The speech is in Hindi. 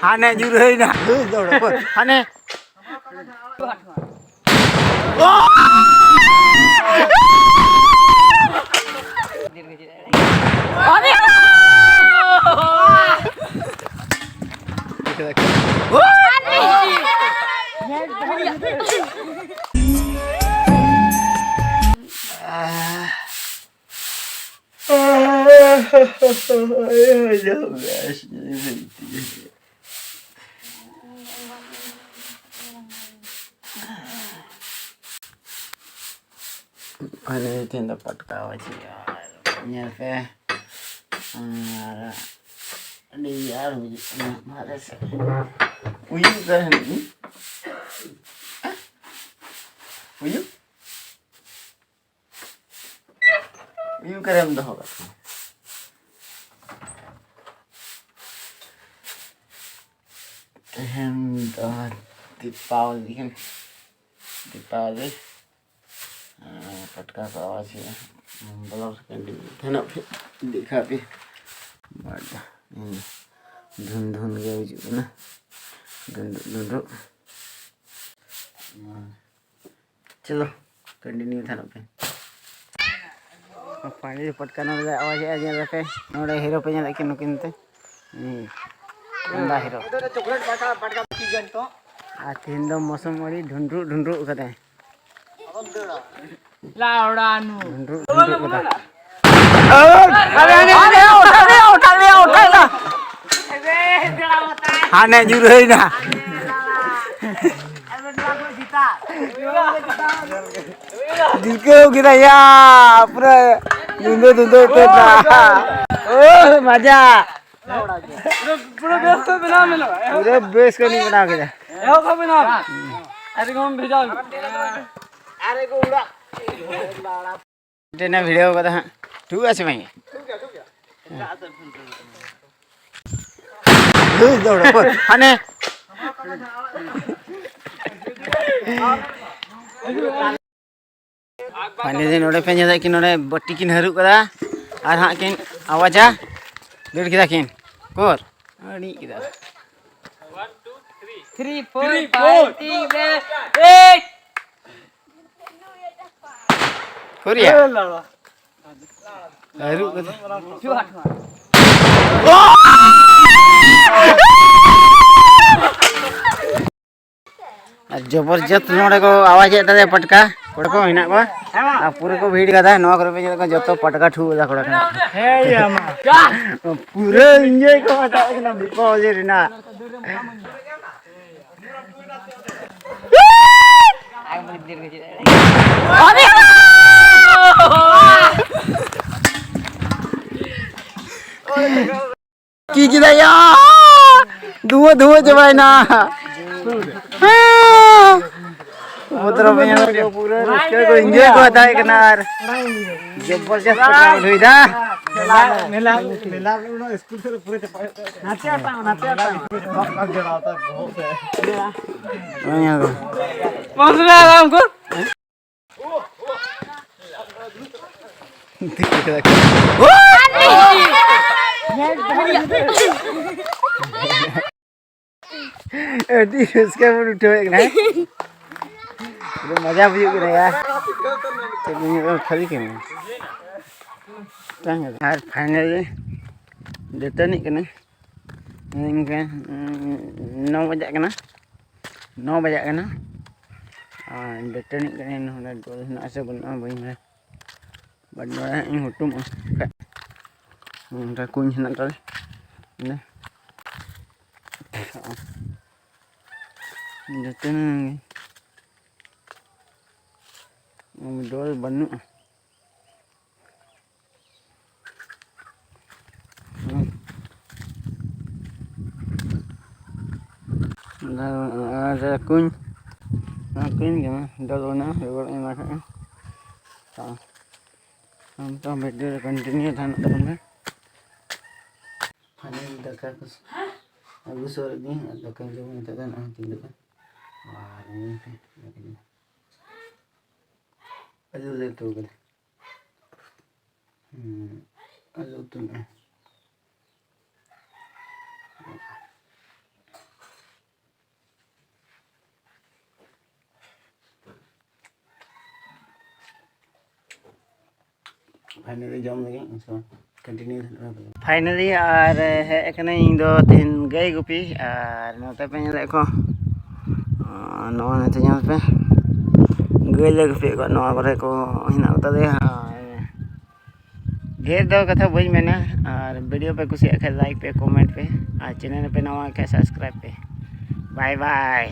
Hane juroi na. Hane. Ini tindak pटका अछि यहाँ पे अरे यार मारे से उयू कर उयू उयू करे हम होगा हम तो दीपावली पटका का आवाज है ब्लॉग धना पे देखा पे धुन धुन गए ना धुन चलो कंटिन्यू था पे फाइनली पटका नोड़े आवाज है जे पे नोड़े हीरो पे जे किन किनते अंदा हीरो चॉकलेट पटका सीजन तो आ तीन दो मौसम वाली ढुंढरू कदे लाउडानु ढुंढरू कदे उठा हाने जुरई ना दिखे kita ya पूरा धुंधो ओ मजा पूरा बेस तो बना मिलो पूरा बेस को नहीं बना के एहो का बना अरे को हम भेजा अरे को उड़ा तेना वीडियो कदा ठीक আছে भाई दौड़ हाने पानी दिन नोड़े पे जदा कि नोड़े बट्टी किन हरू कदा और हां किन आवाजा डेढ़ किदा किन कोर अड़ी किदा 1 2 3 4 5 6 8 कोरिया हरू कदा जबरजस नोड़े को आवाज है पटका को हिना को आ पूरे को भीड़ गदा नवा करे पे जो तो पटका ठू दा कोड़ा हे यामा पूरे एंजॉय को बता ना दीपावली रे ना अरे की किदा या धुआं जबाई ना मतलब यहाँ को पूरा इसके को एंजॉय को होता है किनार जबरदस्त पटका हुई था मेला स्कूल से पूरे नाचे आता सब जड़ाता बहुत है यहाँ को मौसम आराम को एडी इसके ऊपर उठो एक ना मजा भी हो यार चलिए खाली के यार फाइनली डेटा नहीं करना इनके 9 बजे करना 9 बजे करना डेटा नहीं करना होना दो ना से बना भाई मैं बड़ा इन हुटुम उनका कुछ ना कर ने डेटा नहीं डोल बनु ada kuñ gimana dalona reward enak kan sampai video continue than teman panen dekat aku sore ni dekat jauh itu kan tinggal wah ini aduh itu kan finally और है इन दो तीन गई गुपी और नोते पे ñale ko no nete ñal पे गई ले गुपी को no करे को हिना उता दे ढेर दो कथा बई मेना और वीडियो पे कुछ लाइक पे कमेंट पे और चैनल पे नवा के सब्सक्राइब पे बाय बाय।